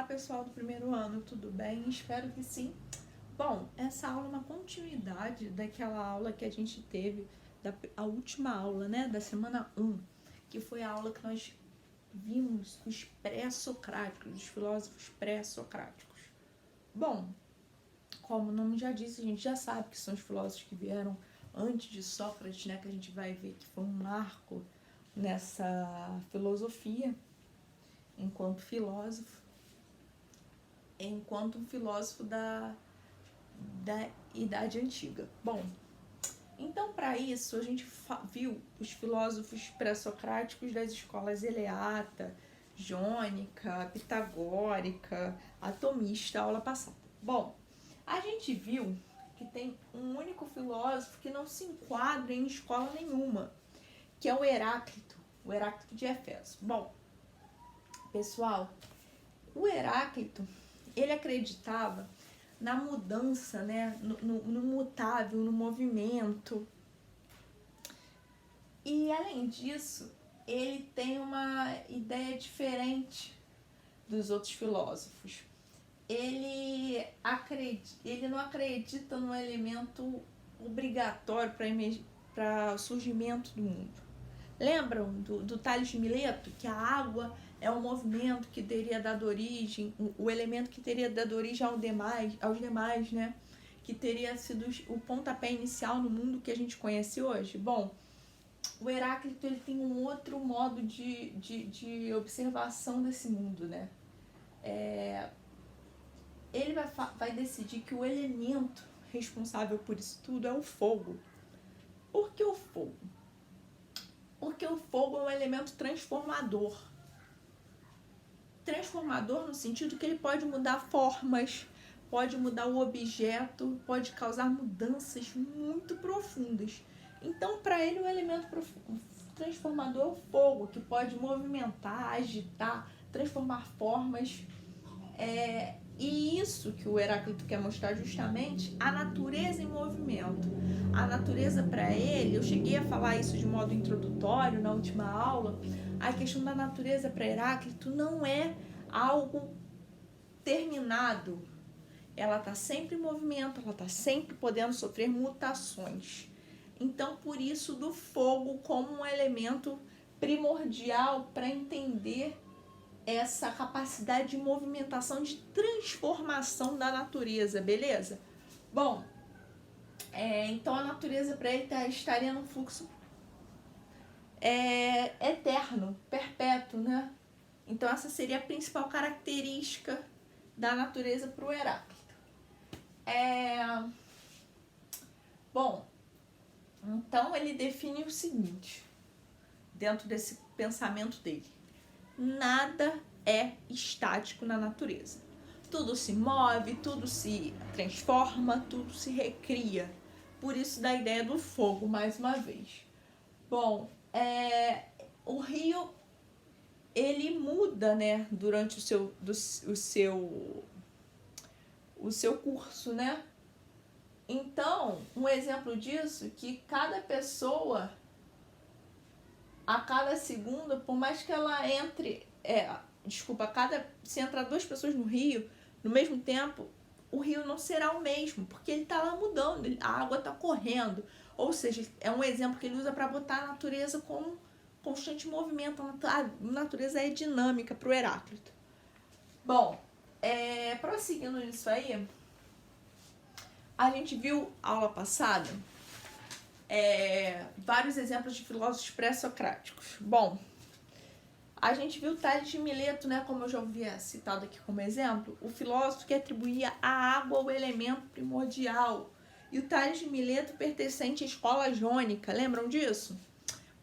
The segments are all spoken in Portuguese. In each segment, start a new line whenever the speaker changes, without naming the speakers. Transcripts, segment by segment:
Olá pessoal do primeiro ano, tudo bem? Espero que sim. Bom, essa aula é uma continuidade daquela aula que a gente teve, a última aula, né, da semana 1, que foi a aula que nós vimos os pré-socráticos, os filósofos pré-socráticos. Bom, como o nome já disse, a gente já sabe que são os filósofos que vieram antes de Sócrates, né, que a gente vai ver que foi um marco nessa filosofia enquanto um filósofo da Idade Antiga. Bom, então para isso a gente viu os filósofos pré-socráticos das escolas eleata, jônica, pitagórica, atomista, aula passada. Bom, a gente viu que tem um único filósofo que não se enquadra em escola nenhuma, que é o Heráclito de Éfeso. Bom, pessoal, o Heráclito, ele acreditava na mudança, né? no mutável, no movimento. E, além disso, ele tem uma ideia diferente dos outros filósofos. Ele não acredita no elemento obrigatório para o surgimento do mundo. Lembram do Tales de Mileto, que a água é o movimento que teria dado origem, o elemento que teria dado origem aos demais, né? Que teria sido o pontapé inicial no mundo que a gente conhece hoje. Bom, o Heráclito ele tem um outro modo de observação desse mundo, né? Ele vai decidir que o elemento responsável por isso tudo é o fogo. Por que o fogo? Porque o fogo é um elemento transformador. Transformador no sentido que ele pode mudar formas, pode mudar o objeto, pode causar mudanças muito profundas. Então, para ele, o elemento transformador é o fogo, que pode movimentar, agitar, transformar formas. E isso que o Heráclito quer mostrar justamente, a natureza em movimento. A natureza para ele, eu cheguei a falar isso de modo introdutório na última aula, a questão da natureza para Heráclito não é algo terminado. Ela está sempre em movimento, ela está sempre podendo sofrer mutações. Então, por isso, do fogo como um elemento primordial para entender essa capacidade de movimentação, de transformação da natureza, beleza? Bom, então a natureza para ele estaria num fluxo eterno, perpétuo, né? Então essa seria a principal característica da natureza para o Heráclito. Bom, então ele define o seguinte, dentro desse pensamento dele: nada é estático na natureza. Tudo se move, tudo se transforma, tudo se recria. Por isso da ideia do fogo, mais uma vez. Bom, o rio, ele muda, né, durante o seu curso, né? Então, um exemplo disso, que cada pessoa, a cada segundo, por mais que ela entre, se entrar 2 pessoas no rio, no mesmo tempo, o rio não será o mesmo, porque ele está lá mudando, a água está correndo. Ou seja, é um exemplo que ele usa para botar a natureza com constante movimento. A natureza é dinâmica para o Heráclito. Bom, prosseguindo nisso aí, a gente viu aula passada vários exemplos de filósofos pré-socráticos. Bom, a gente viu Tales de Mileto, né, como eu já havia citado aqui como exemplo, o filósofo que atribuía a água ao elemento primordial. E o Tales de Mileto pertencente à escola jônica, lembram disso?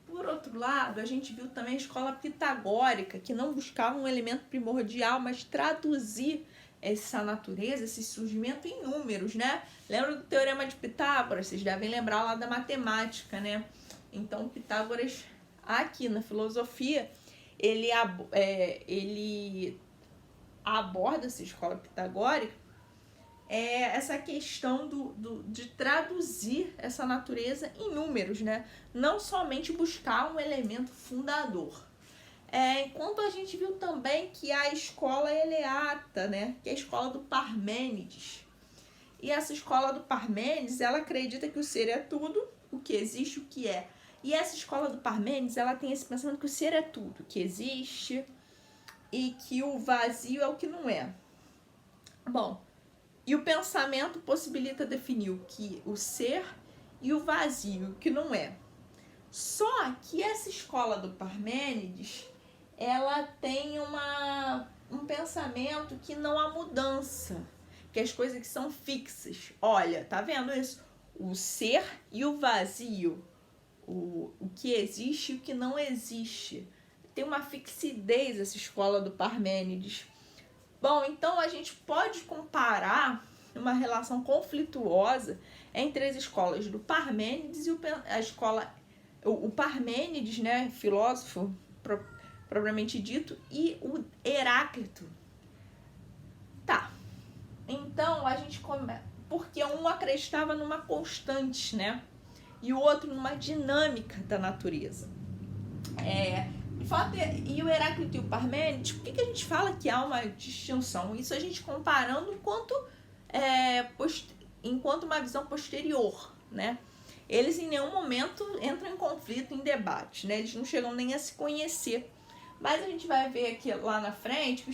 Por outro lado, a gente viu também a escola pitagórica, que não buscava um elemento primordial, mas traduzir essa natureza, esse surgimento em números, né? Lembra do Teorema de Pitágoras? Vocês devem lembrar lá da matemática, né? Então, Pitágoras, aqui na filosofia, ele aborda essa escola pitagórica, essa questão de traduzir essa natureza em números, né? Não somente buscar um elemento fundador. Enquanto a gente viu também que a escola eleata, sensata, né? Que é a escola do Parmênides. E essa escola do Parmênides, ela acredita que o ser é tudo, o que existe, o que é. E essa escola do Parmênides, ela tem esse pensamento que o ser é tudo, que existe e que o vazio é o que não é. Bom, e o pensamento possibilita definir o que o ser e o vazio, o que não é. Só que essa escola do Parmênides, ela tem um pensamento que não há mudança, que as coisas que são fixas. Olha, tá vendo isso? O ser e o vazio, o que existe e o que não existe. Tem uma fixidez essa escola do Parmênides. Bom, então a gente pode comparar uma relação conflituosa entre as escolas do Parmênides e a escola, o Parmênides, né, filósofo propriamente dito, e o Heráclito. Tá. Então a gente porque um acreditava numa constante, né, e o outro numa dinâmica da natureza. E o Heráclito e o Parmênides, por que a gente fala que há uma distinção? Isso a gente comparando enquanto uma visão posterior, né? Eles em nenhum momento entram em conflito, em debate, né? Eles não chegam nem a se conhecer. Mas a gente vai ver aqui lá na frente que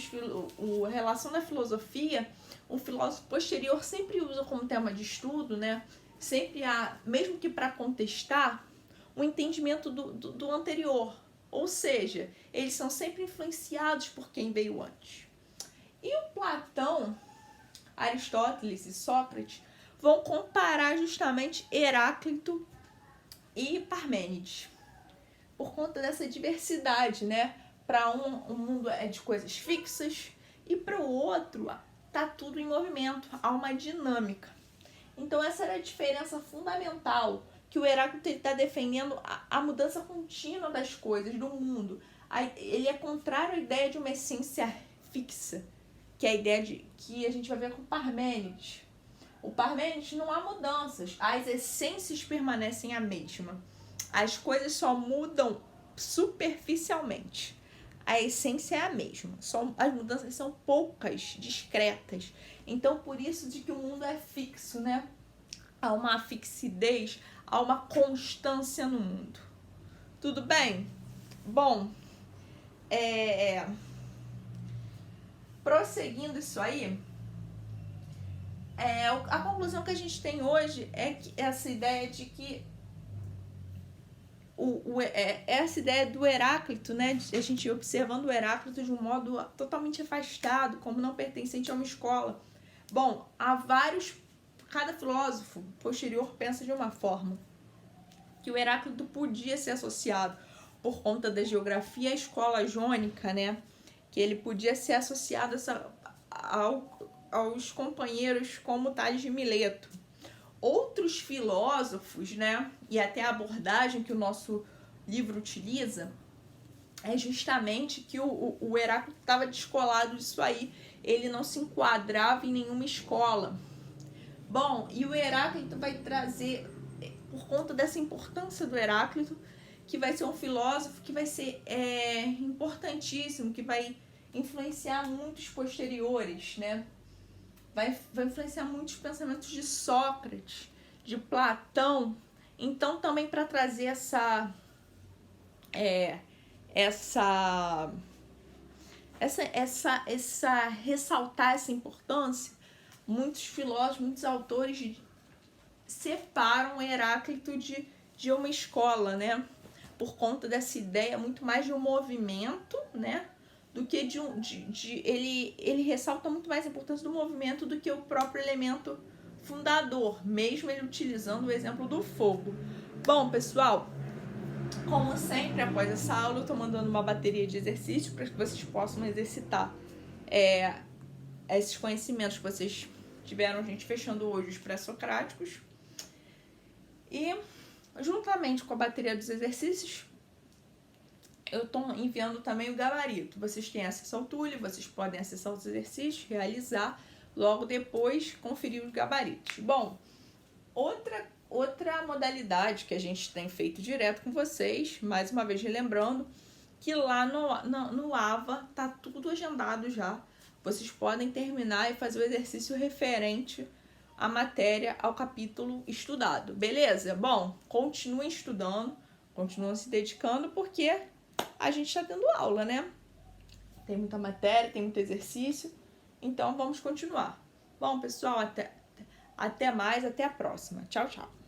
a relação da filosofia, o filósofo posterior sempre usa como tema de estudo, né? Sempre há, mesmo que para contestar, o entendimento do anterior. Ou seja, eles são sempre influenciados por quem veio antes. E o Platão, Aristóteles e Sócrates vão comparar justamente Heráclito e Parmênides. Por conta dessa diversidade, né? Para um mundo é de coisas fixas e para o outro tá tudo em movimento, há uma dinâmica. Então essa era a diferença fundamental, que o Heráclito está defendendo a mudança contínua das coisas, do mundo. Ele é contrário à ideia de uma essência fixa, que é a ideia que a gente vai ver com Parmênides. O Parmênides não há mudanças, as essências permanecem a mesma. As coisas só mudam superficialmente. A essência é a mesma, as mudanças são poucas, discretas. Então, por isso de que o mundo é fixo, né? Há uma fixidez, há uma constância no mundo. Tudo bem? Bom, prosseguindo isso aí, a conclusão que a gente tem hoje é que essa ideia de que essa ideia do Heráclito, né, a gente observando o Heráclito de um modo totalmente afastado, como não pertencente a uma escola. Bom, cada filósofo posterior pensa de uma forma, que o Heráclito podia ser associado por conta da geografia à escola jônica, né, que ele podia ser associado aos companheiros como Tales de Mileto. Outros filósofos, né, e até a abordagem que o nosso livro utiliza, é justamente que o Heráclito estava descolado disso aí, ele não se enquadrava em nenhuma escola. Bom, e o Heráclito vai trazer, por conta dessa importância do Heráclito, que vai ser um filósofo que vai ser importantíssimo, que vai influenciar muitos posteriores, né? Vai influenciar muitos pensamentos de Sócrates, de Platão. Então, também para trazer ressaltar essa importância, muitos filósofos, muitos autores separam Heráclito de uma escola, né? Por conta dessa ideia muito mais de um movimento, né? Do que ele ressalta muito mais a importância do movimento do que o próprio elemento fundador, mesmo ele utilizando o exemplo do fogo. Bom, pessoal, como sempre, após essa aula, eu estou mandando uma bateria de exercícios para que vocês possam exercitar esses conhecimentos que vocês tiveram, gente, fechando hoje os pré-socráticos. E, juntamente com a bateria dos exercícios, eu estou enviando também o gabarito. Vocês têm acesso ao Túlio, vocês podem acessar os exercícios, realizar, logo depois conferir os gabaritos. Bom, outra modalidade que a gente tem feito direto com vocês, mais uma vez relembrando, que lá no AVA tá tudo agendado já. vocês podem terminar e fazer o exercício referente à matéria, ao capítulo estudado, beleza? Bom, continuem estudando, continuem se dedicando, porque a gente está tendo aula, né? Tem muita matéria, tem muito exercício, então vamos continuar. Bom, pessoal, até mais, até a próxima. Tchau, tchau.